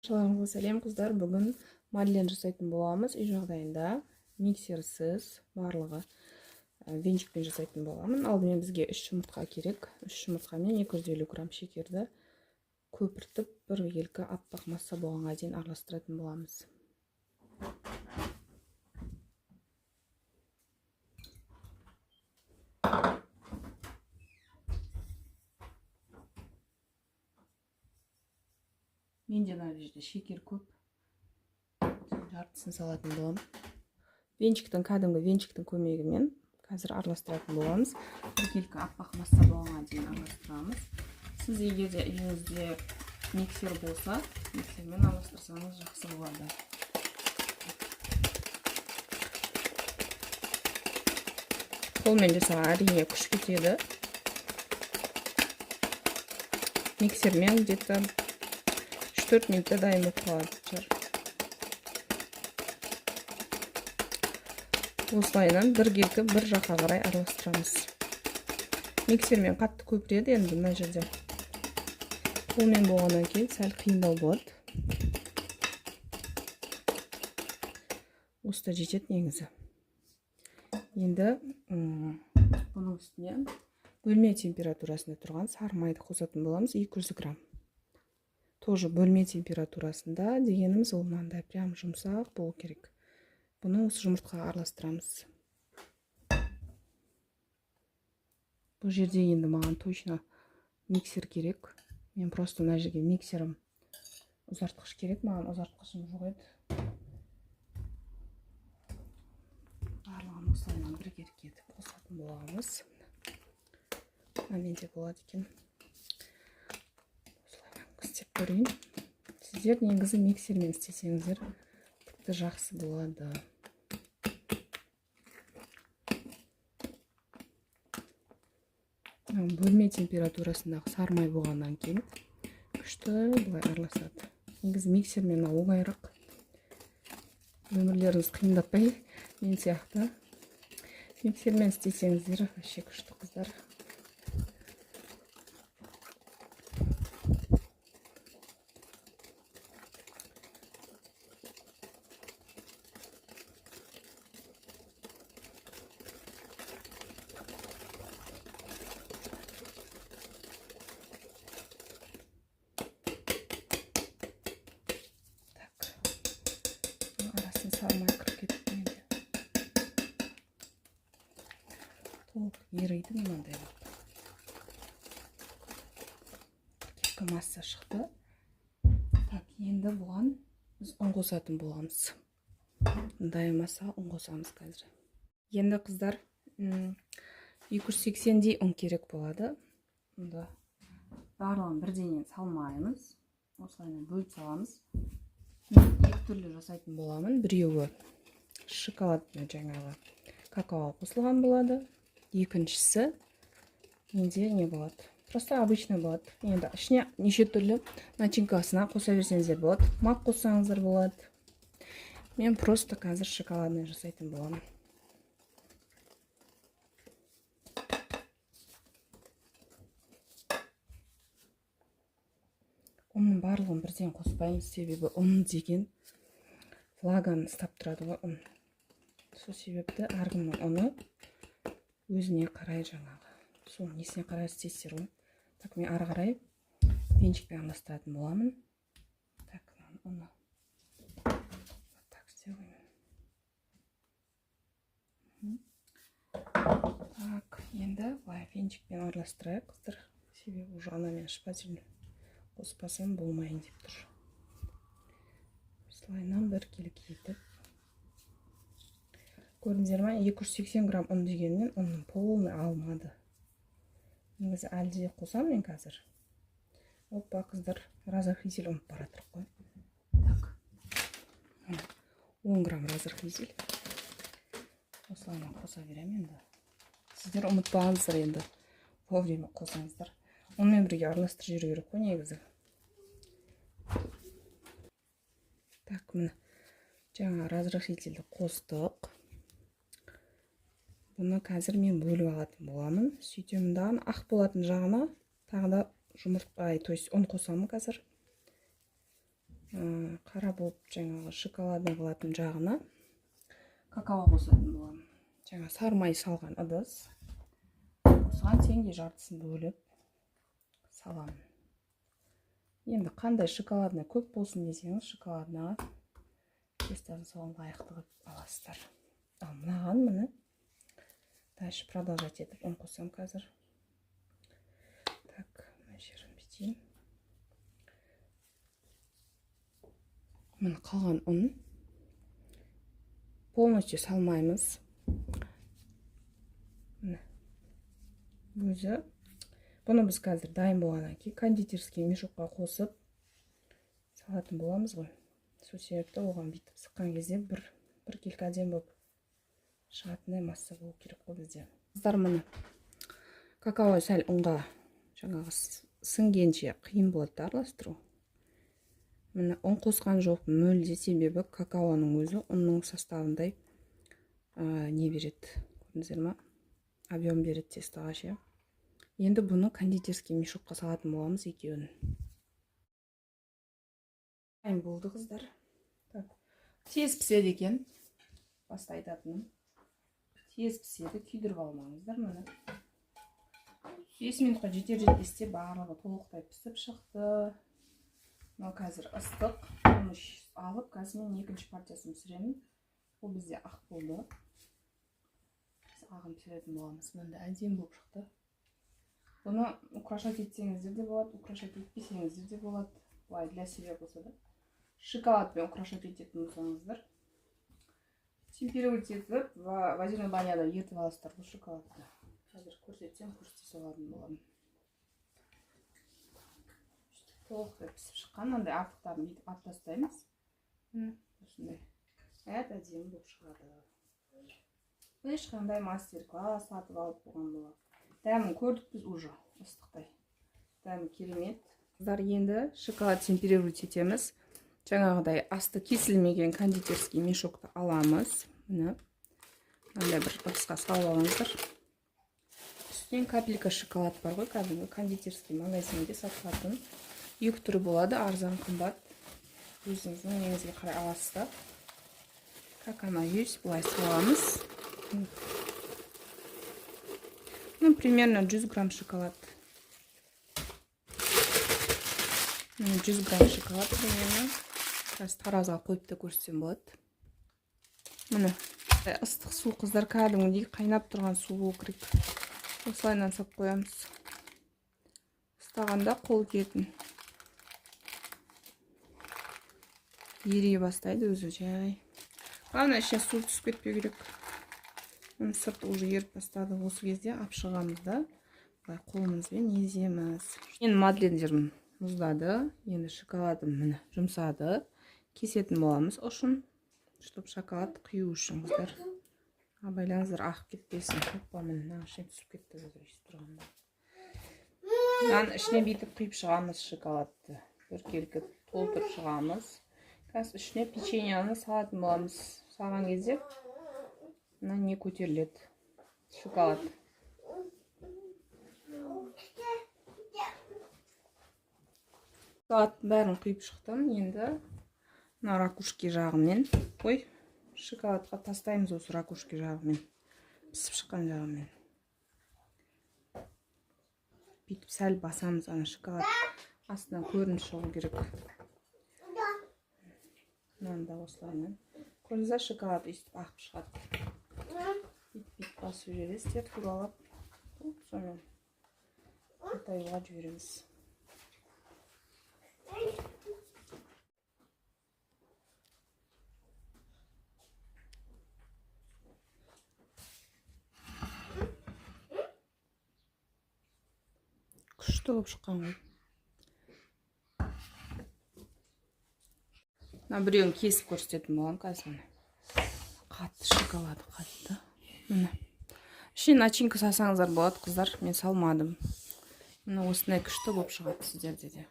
Шаларыңызға сәлем қыздар. Бүгін мадлен жасайтын боламыз. Үй жағдайында миксерсіз барлығы венчикпен жасайтын боламын. Алдымен бізге 3 жұмыртқа керек. 3 жұмыртқамен 250 грамм шекерді көпіртіп біркелкі аппақ масса болғанға дейін араластыратын боламыз. Менде мына жерде шекер көп. Жартысын салатын боламын. Кәдімгі венчиктің көмегімен қазір араластыратын боламыз. Біркелкі аппақ масса болғанға дейін араластырамыз. Сіз егер де үйіңізде миксер болса, миксермен араластырсаңыз жақсы болады. Қолмен жасаған әрине күш кетеді. Миксермен где-то 4 минутта дайын болып қалады. Осылайынан біркелкі бір жаққа қарай араластырамыз. Миксермен қатты көпіреді, енді мына жерде қолмен болғаннан кейін сәл қиындау болады. Осыда жетеді негізі. Енді бұның үстіне бөлме температурасында тұрған сары майды қосатын боламыз. 200 грамм. Тоже бөлме температурасында, дегеніміз ол мынандай прям жұмсақ болу керек. Бұны осы жұмыртқаға араластырамыз. Бұл жерде енді маған точно миксер керек. Мен просто мына жерге миксерім ұзартқыш керек. Маған ұзартқышым жоқ еді. Барлығын осылайынан біркелкі етіп қосатын боламыз. Менде болады екен. Істеп көрейін. Сіздер негізі миксермен істесеңіздер тіпті жақсы болады. Бөлме температурасындағы сары май болғаннан кейін күшті былай араласады. Негізі миксермен оңайырақ. Өмірлеріңіз қиындатпай, мен сияқты миксермен істесеңіздер вообще күшті қыздар. Сармай кіріп кетті менде. Толық ериді мынандай. Біркелкі масса шықты. Так, енді бұған біз ұн қосатын боламыз. Мындай масса ұн қосамыз қазір. Енді қыздар 280-дей ұн керек болады. Барлығын бірден салмаймыз. Осылайынан бөліп саламыз. Екі түрлі жасайтын боламын. Біреуі шоколадны жаңағы какао қосылған болады. Екіншісі менде не болады? Просто обычный болады. Енді ішіне неше түрлі начинкасына қоса берсеңіздер болады. Мак қоссаңыздар болады. Мен просто қазір шоколадны жасайтын боламын. Оның барлығын бірден қоспаймыз, себебі ұн деген флаганы ұстап тұрады ғой ұн. Сол себепті әркімнің ұны өзіне қарай жаңағы. Сол несіне қарай істейсіздер ғой. Так, мен ары қарай венчикпен араластыратын боламын. Так, ұны. Так, істей қоймын. Так, енді былай венчикпен араластырайық, қыздар. Себебі уже анамен шпатель қоспасам болмайын деп тұр. Осылайынан біркелкі етіп. Көрдіңіздер ме? 280 грамм ұн дегенмен ұнның полный алмады. Негізі әлде қосам мен қазір. Опа, қыздар, разрыхлитель ұмып баратыр қой. Так. 10 грамм разрыхлитель. Осылайынан қоса берем енді. Сіздер ұмытпаңыздар енді. Вовремя қосаңыздар. Онымен бірге араластырып жүру керек қой негізі. Так, міне жаңа разрыхлительді қостық. Бұны қазір мен бөліп алатын боламын. Сөйтемін дағы ақ болатын жағына тағы да жұмыртқа, то есть ұн қосамын қазір. қара болып жаңағы шоколадный қылатын жағына какао қосатын боламын. Жаңа сары май салған ыдыс. Осыған теңге жартысын бөліп саламын. Енді қандай шоколадный көп болсын десеңіз, шоколадныға тестаны соған лайықты қылып аласыздар. Ал мынаған міне дальше продолжать етіп ұн қосам қазір. Так, мына жерін бүйтейін. Міне қалған ұн полностью салмаймыз. Өзі бұны біз қазір дайын болғаннан кейін кондитерский мешокқа қосып салатын боламыз ғой. Сол себепті оған бүйтіп сыққан кезде бір келкі әдемі болып шығатындай масса болу керек қой бізде. Қыздар, міне какао сәл ұнға жаңағы сіңгенше қиын болады араластыру. Міне ұн қосқан жоқ мүлде, себебі какаоның өзі ұнның составындай не береді, көрдіңіздер ме? Объем береді тестаға ше. Енді бұны кондитерский мешокқа салатын боламыз екеуін. Дайын болды қыздар. Тез піседі екен. Баста айтатыным. Тез піседі, күйдіріп алмаңыздар. Міне 5 минутқа жетер-жетпесте барлығы толықтай пісіп шықты. Мынау қазір ыстық. Оны алып, қазір мен екінші партиясын пісіремін. Ол бізде ақ болды. Ағын пісіретін боламыз. Мында әдемі болып шықты. Бұны украшать етсеңіздер де болады, украшать етпесеңіздер де болады. Бұлай для себя болса да. Шоколадпен украшать ететін болсаңыздар. Темперировать етіп, водяной баняда ертіп аласыздар бұл шоколадты. Қазір көрсете салатын боламын. Толықтай пісіп шыққан, мындай артықтарын бүйтіп алып тастаймыз. Осындай. Әдемі болып шығады. Ешқандай мастер-класс сатып алып болған болады. Дәмін көрдік біз уже ыстықтай. Дәмі керемет. Қыздар, енді шоколад темперировать етеміз. Жаңағыдай асты кесілмеген кондитерский мешокты аламыз. Міне. Мынандай бір ыдысқа салып алыңыздар. Үстінен капелька шоколад бар ғой, кәдімгі кондитерский магазинде сатылатын. Екі түрі болады, арзан, қымбат. Өзіңіздің неңізге қарай аласыздар. Как она есть, бұлай саламыз. Ну, примерно 100 грамм шоколад. 100 грамм шоколад примерно. Қазір таразыға қойып та көрсетсем болады. Міне, ыстық су қыздар, кәдімгідей қайнап тұрған су болу керек. Осылайынан сап қоямыз. Ұстағанда қол кетін. Ерей бастайды өзі жай. Главное, ішіне су түсіп кетпеу керек. Сырт уже еріп бастады. Осы кезде алып шығамыз да, қолымызбен еземіз. Енді мадлендерім мұздады. Енді шоколадым міне жұмсады. Кесетін боламыз ұшын, чтобы шоколад құю үшін қыздар. Абайлаңыздар, ақ кетпесін. Опа, міне ішіне түсіп кетті өзі тұрғанда. Ішіне бүйтіп құйып шығамыз шоколадты. Бір келкі толтырып шығамыз. Қазір ішіне печеньені салатын боламыз. Салған кезде мына не көтеріледі? Шоколад. Шоколадтың бәрін құйып шықтым. Енді мына ракушки жағымен, шоколадқа тастаймыз осы ракушки жағымен. Пісіп шыққан жағымен. Бүйтіп сәл басамыз, ана шоколад астынан көрініп шығу керек. Мынанда осылармен. Көрдіңіздер, шоколад өйстіп ағып шығады. Бүйтіп басып жібересіздер, туралап. Сонымен қатаюға жібереміз. Күшті болып шыққан ғой. Біреуін кесіп көрсететін болған қазір. Қатты шоколады қатты. Ішіне начинка салсаңыздар болады қыздар. Мен салмадым. Осындай күшті болып шығады сіздерде де.